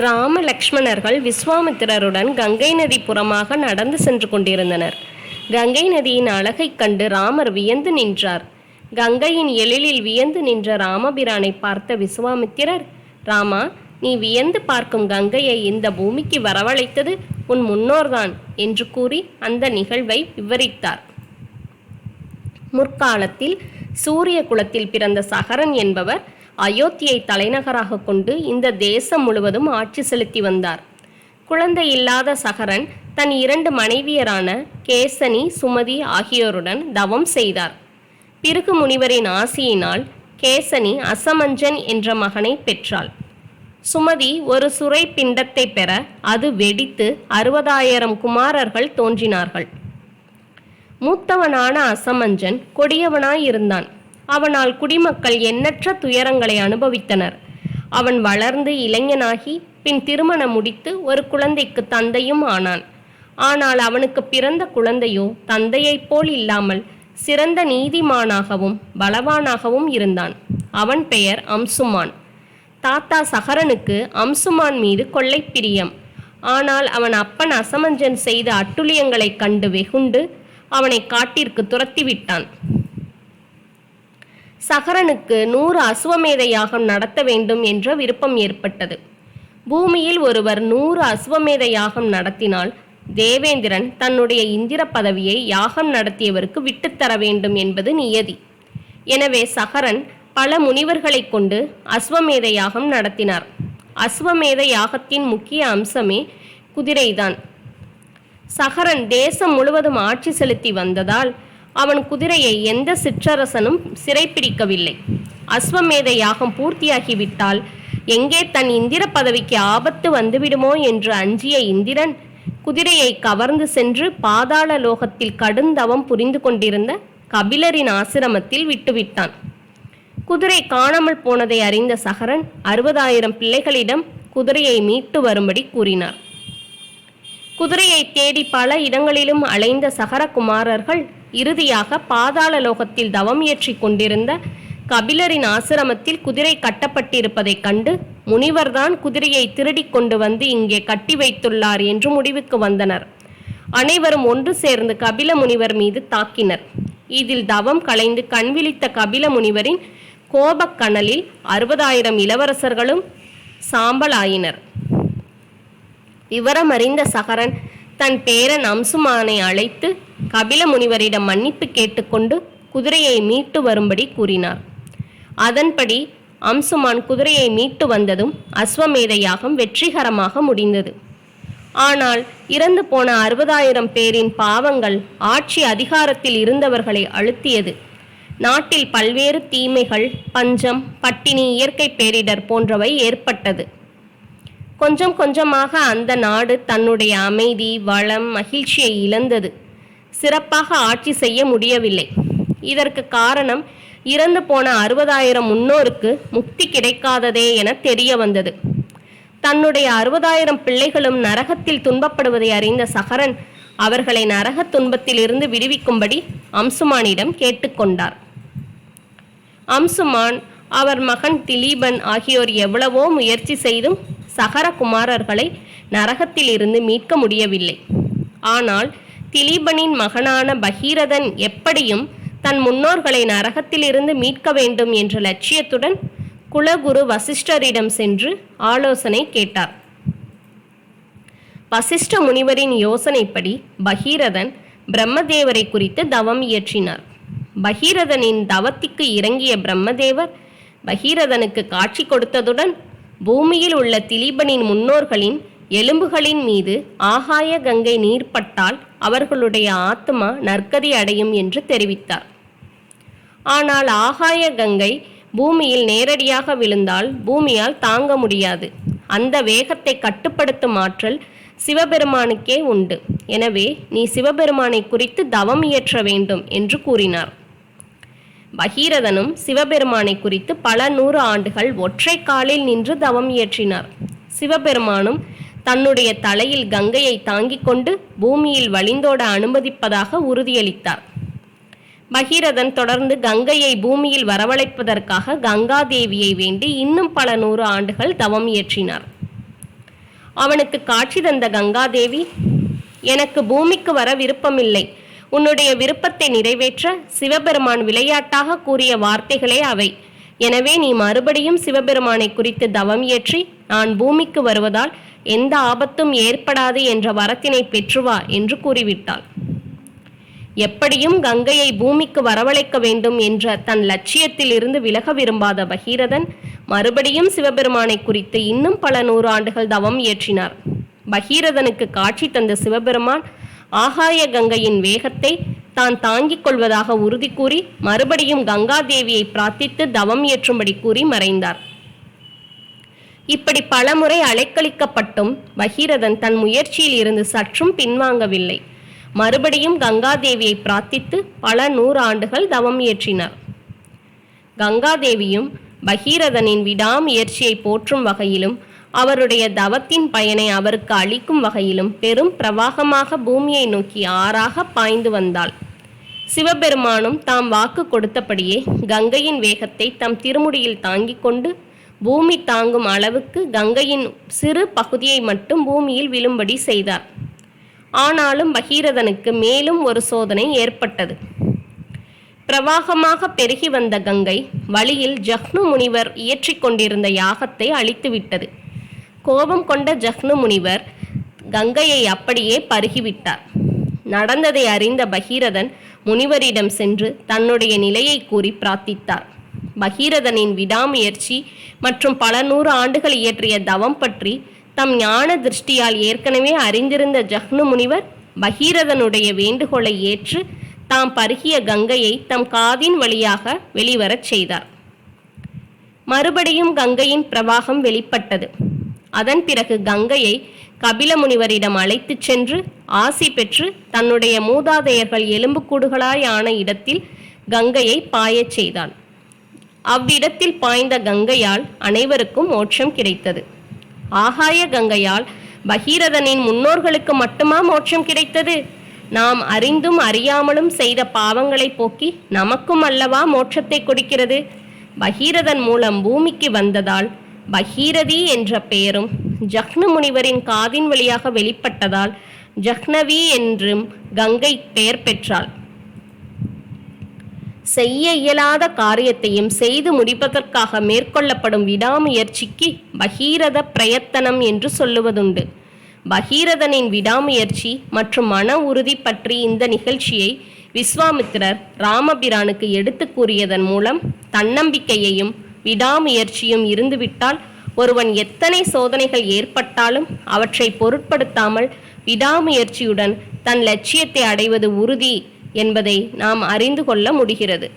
ராம லக்ஷ்மணர்கள் விஸ்வாமித்திரருடன் கங்கை நதி புறமாக நடந்து சென்று கொண்டிருந்தனர். கங்கை நதியின் அழகைக் கண்டு ராமர் வியந்து நின்றார். கங்கையின் எழிலில் வியந்து நின்ற ராமபிரானை பார்த்த விஸ்வாமித்திரர், ராமா, நீ வியந்து பார்க்கும் கங்கையை இந்த பூமிக்கு வரவழைத்தது உன் முன்னோர்தான் என்று கூறி அந்த நிகழ்வை விவரித்தார். முற்காலத்தில் சூரிய குலத்தில் பிறந்த சகரன் என்பவர் அயோத்தியை தலைநகராக கொண்டு இந்த தேசம் முழுவதும் ஆட்சி செலுத்தி வந்தார். குழந்தை இல்லாத சகரன் தன் 2 மனைவியரான கேசனி, சுமதி ஆகியோருடன் தவம் செய்தார். பிருகு முனிவரின் ஆசியினால் கேசனி அசமஞ்சன் என்ற மகனை பெற்றாள். சுமதி ஒரு சுரை பிண்டத்தை பெற அது வெடித்து 60,000 குமாரர்கள் தோன்றினார்கள். மூத்தவனான அசமஞ்சன் கொடியவனாயிருந்தான். அவனால் குடிமக்கள் எண்ணற்ற துயரங்களை அனுபவித்தனர். அவன் வளர்ந்து இளைஞனாகி பின் திருமணம் முடித்து ஒரு குழந்தைக்கு தந்தையும் ஆனான். ஆனால் அவனுக்கு பிறந்த குழந்தையோ தந்தையைப் போல் இல்லாமல் சிறந்த நீதிமானாகவும் பலவானாகவும் இருந்தான். அவன் பெயர் அம்சுமான். தாத்தா சகரனுக்கு அம்சுமான் மீது கொள்ளை பிரியம். ஆனால் அவன் அப்பன் அசமஞ்சன் செய்த அட்டுழியங்களைக் கண்டு வெகுண்டு அவனை காட்டிற்கு துரத்திவிட்டான். சகரனுக்கு 100 அசுவமேத யாகம் நடத்த வேண்டும் என்ற விருப்பம் ஏற்பட்டது. பூமியில் ஒருவர் 100 அசுவமேத யாகம் நடத்தினால் தேவேந்திரன் தன்னுடைய இந்திர பதவியை யாகம் நடத்தியவருக்கு விட்டுத்தர வேண்டும் என்பது நியதி. எனவே சகரன் பல முனிவர்களை கொண்டு அஸ்வமேத யாகம் நடத்தினார். அஸ்வமேத யாகத்தின் முக்கிய அம்சமே குதிரைதான். சகரன் தேசம் முழுவதும் ஆட்சி செலுத்தி வந்ததால் அவன் குதிரையை எந்த சிற்றரசனும் சிறைப்பிடிக்கவில்லை. அஸ்வமேத யாகம் பூர்த்தியாகிவிட்டால் எங்கே தன் இந்திர பதவிக்கு ஆபத்து வந்துவிடுமோ என்று அஞ்சிய இந்திரன் குதிரையை கவர்ந்து சென்று பாதாள லோகத்தில் கடுந்தவம் புரிந்து கொண்டிருந்த கபிலரின் ஆசிரமத்தில் விட்டுவிட்டான். குதிரை காணாமல் போனதை அறிந்த சகரன் 60,000 பிள்ளைகளிடம் குதிரையை மீட்டு வரும்படி கூறினார். குதிரையை தேடி பல இடங்களிலும் அலைந்த சகரகுமாரர்கள் இறுதியாக பாதாள லோகத்தில் தவம் இயற்றி கொண்டிருந்த கபிலரின் ஆசிரமத்தில் குதிரை கட்டப்பட்டிருப்பதைக் கண்டு முனிவர்தான் குதிரையை திருடி கொண்டு வந்து இங்கே கட்டி வைத்துள்ளார் என்று முடிவுக்கு வந்தனர். அனைவரும் ஒன்று சேர்ந்து கபில முனிவர் மீது தாக்கினர். இதில் தவம் களைந்து கண்விழித்த கபில முனிவரின் கோபக்கனலில் 60,000 இளவரசர்களும் சாம்பலாயினர். விவரம் அறிந்த சகரன் தன் பேரன் அம்சுமானை அழைத்து கபில முனிவரிடம் மன்னிப்பு கேட்டுக்கொண்டு குதிரையை மீட்டு வரும்படி கூறினார். அதன்படி அம்சுமான் குதிரையை மீட்டு வந்ததும் அஸ்வமேத யாகம் வெற்றிகரமாக முடிந்தது. ஆனால் இறந்து போன 60,000 பேரின் பாவங்கள் ஆட்சி அதிகாரத்தில் இருந்தவர்களை அழுத்தியது. நாட்டில் பல்வேறு தீமைகள், பஞ்சம், பட்டினி, இயற்கை பேரிடர் போன்றவை ஏற்பட்டது. கொஞ்சம் கொஞ்சமாக அந்த நாடு தன்னுடைய அமைதி, வளம், மகிழ்ச்சியை இழந்தது. சிறப்பாக ஆட்சி செய்ய முடியவில்லை. இதற்கு காரணம் இறந்து போன 60,000 முன்னோருக்கு முக்தி கிடைக்காததே என தெரிய வந்தது. தன்னுடைய 60,000 பிள்ளைகளும் நரகத்தில் துன்பப்படுவதை அறிந்த சகரன் அவர்களை நரக துன்பத்தில் இருந்து விடுவிக்கும்படி அம்சுமானிடம் கேட்டுக்கொண்டார். அம்சுமான், அவர் மகன் திலீபன் ஆகியோர் எவ்வளவோ முயற்சி செய்தும் சகரகுமாரர்களை நரகத்தில் இருந்து மீட்க முடியவில்லை. ஆனால் திலீபனின் மகனான பகீரதன் எப்படியும் தன் முன்னோர்களை நரகத்தில் இருந்து மீட்க வேண்டும் என்ற லட்சியத்துடன் குலகுரு வசிஷ்டரிடம் சென்று ஆலோசனை கேட்டார். வசிஷ்ட முனிவரின் யோசனைப்படி பகீரதன் பிரம்மதேவரை குறித்து தவம் இயற்றினார். பகீரதனின் தவத்திற்கு இறங்கிய பிரம்மதேவர் பகீரதனுக்கு காட்சி கொடுத்ததுடன் பூமியில் உள்ள திலீபனின் முன்னோர்களின் எலும்புகளின் மீது ஆகாய கங்கை நீர் பட்டால் அவர்களுடைய ஆத்மா நற்கதி அடையும் என்று தெரிவித்தார். ஆனால் ஆகாய கங்கை பூமியில் நேரடியாக விழுந்தால் பூமியால் தாங்க முடியாது. அந்த வேகத்தை கட்டுப்படுத்தும் ஆற்றல் சிவபெருமானுக்கே உண்டு. எனவே நீ சிவபெருமானை குறித்து தவம் இயற்ற வேண்டும் என்று கூறினார். பகீரதனும் சிவபெருமானை குறித்து பல 100 ஆண்டுகள் ஒற்றை காலில் நின்று தவம் இயற்றினார். சிவபெருமானும் தன்னுடைய தலையில் கங்கையை தாங்கிக் கொண்டு பூமியில் வழிந்தோட அனுமதிப்பதாக உறுதியளித்தார். பகீரதன் தொடர்ந்து கங்கையை பூமியில் வரவழைப்பதற்காக கங்காதேவியை வேண்டி இன்னும் பல 100 ஆண்டுகள் தவம் இயற்றினார். அவனுக்கு காட்சி தந்த கங்காதேவி, எனக்கு பூமிக்கு வர விருப்பமில்லை. உன்னுடைய விருப்பத்தை நிறைவேற்ற சிவபெருமான் விளையாட்டாக கூறிய வார்த்தைகளே அவை. எனவே நீ மறுபடியும் சிவபெருமானை குறித்து தவம் இயற்றி நான் பூமிக்கு வருவதால் எந்த ஆபத்தும் ஏற்படாது என்ற வரத்தினை பெற்றுவா என்று கூறிவிட்டாள். எப்படியும் கங்கையை பூமிக்கு வரவழைக்க வேண்டும் என்ற தன் லட்சியத்தில் இருந்து விலக விரும்பாத பகீரதன் மறுபடியும் சிவபெருமானை குறித்து இன்னும் பல 100 ஆண்டுகள் தவம் இயற்றினார். பகீரதனுக்கு காட்சி தந்த சிவபெருமான் ஆகாய கங்கையின் வேகத்தை தான் தாங்கிக் கொள்வதாக உறுதி கூறி மறுபடியும் கங்காதேவியை பிரார்த்தித்து தவம் இயற்றும்படி கூறி மறைந்தார். இப்படி பலமுறை அலைக்கழிக்கப்பட்டும் பகீரதன் தன் முயற்சியில் இருந்து சற்றும் பின்வாங்கவில்லை. மறுபடியும் கங்காதேவியை பிரார்த்தித்து பல 100 ஆண்டுகள் தவம் இயற்றினார். கங்காதேவியும் பகீரதனின் விடாமுயற்சியை போற்றும் வகையிலும் அவருடைய தவத்தின் பயனை அவருக்கு அளிக்கும் வகையிலும் பெரும் பிரவாகமாக பூமியை நோக்கி ஆறாக பாய்ந்து வந்தாள். சிவபெருமானும் தாம் வாக்கு கொடுத்தபடியே கங்கையின் வேகத்தை தம் திருமுடியில் தாங்கிக் கொண்டு பூமி தாங்கும் அளவுக்கு கங்கையின் சிறு பகுதியை மட்டும் பூமியில் விழும்படி செய்தார். ஆனாலும் பகீரதனுக்கு மேலும் ஒரு சோதனை ஏற்பட்டது. பிரவாகமாக பெருகி வந்த கங்கை வழியில் ஜஹ்னு முனிவர் இயற்றிக் கொண்டிருந்த யாகத்தை அழித்துவிட்டது. கோபம் கொண்ட ஜஹ்னு முனிவர் கங்கையை அப்படியே பருகிவிட்டார். நடந்ததை அறிந்த பகீரதன் முனிவரிடம் சென்று தன்னுடைய நிலையை கூறி பிரார்த்தித்தார். பகீரதனின் விடாமுயற்சி மற்றும் பல 100 ஆண்டுகள் இயற்றிய தவம் பற்றி தம் ஞான திருஷ்டியால் ஏற்கனவே அறிந்திருந்த ஜஹ்னு முனிவர் பகீரதனுடைய வேண்டுகோளை ஏற்று தாம் பருகிய கங்கையை தம் காதின் வழியாக வெளிவரச் செய்தார். மறுபடியும் கங்கையின் பிரவாகம் வெளிப்பட்டது. அதன் பிறகு கங்கையை கபில முனிவரிடம் அழைத்துச் சென்று ஆசி பெற்று தன்னுடைய மூதாதையர்கள் எலும்புக்கூடுகளாய் ஆன இடத்தில் கங்கையை பாயச் செய்தான். அவ்விடத்தில் பாய்ந்த கங்கையால் அனைவருக்கும் மோட்சம் கிடைத்தது. ஆகாய கங்கையால் பகீரதனின் முன்னோர்களுக்கு மட்டுமா மோட்சம் கிடைத்தது? நாம் அறிந்தும் அறியாமலும் செய்த பாவங்களை போக்கி நமக்கும் அல்லவா மோட்சத்தை கொடுக்கிறது. பகீரதன் மூலம் பூமிக்கு வந்ததால் பகீரதி என்ற பெயரும் ஜஹ்னு முனிவரின் காதின் வழியாக வெளிப்பட்டதால் ஜஹ்னவி என்றும் கங்கை பெயர் பெற்றாள். செய்ய இயலாத காரியத்தையும் செய்து முடிப்பதற்காக மேற்கொள்ளப்படும் விடாமுயற்சிக்கு பகீரத பிரயத்தனம் என்று சொல்லுவதுண்டு. பகீரதனின் விடாமுயற்சி மற்றும் மன உறுதி பற்றி இந்த நிகழ்ச்சியை விஸ்வாமித்திரர் ராமபிரானுக்கு எடுத்து கூறியதன் மூலம் தன்னம்பிக்கையையும் விடாமுயற்சியும் இருந்துவிட்டால் ஒருவன் எத்தனை சோதனைகள் ஏற்பட்டாலும் அவற்றை பொருட்படுத்தாமல் விடாமுயற்சியுடன் தன் லட்சியத்தை அடைவது உறுதி என்பதை நாம் அறிந்து கொள்ள முடிகிறது.